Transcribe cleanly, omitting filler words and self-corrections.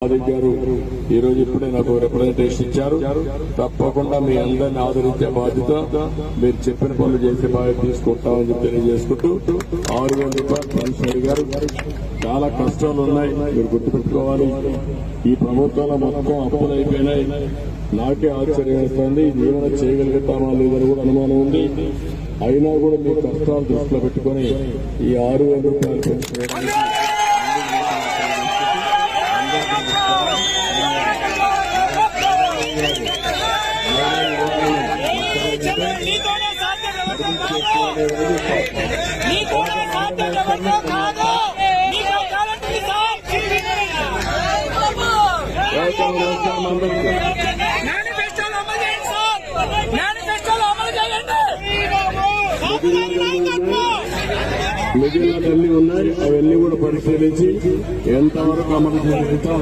మాదిక్ గారు ఈ రోజు ఇప్పుడే నాకు రిప్రజెంటేషన్ ఇచ్చారు. తప్పకుండా మీ అందరినీ ఆదరించే బాధ్యత, మీరు చెప్పిన పనులు చేసే బాధ్యత తీసుకుంటామని చెప్పి తెలియజేసుకుంటూ 6,000 రూపాయలు పెన్షన్ అడిగారు. చాలా కష్టాలు ఉన్నాయి, మీరు గుర్తుపెట్టుకోవాలి. ఈ ప్రభుత్వంలో మొత్తం అప్పులు అయిపోయినాయి. నాకే ఆశ్చర్యం వేస్తుంది, ఏమైనా చేయగలుగుతామా లేదని కూడా అనుమానం ఉంది. అయినా కూడా మీ కష్టాలు దృష్టిలో పెట్టుకుని ఈ 6,000 రూపాయలు పెన్షన్ మిగిలినవన్నీ ఉన్నాయి. అవన్నీ కూడా పరిశీలించి ఎంతవరకు అమలు చేస్తాం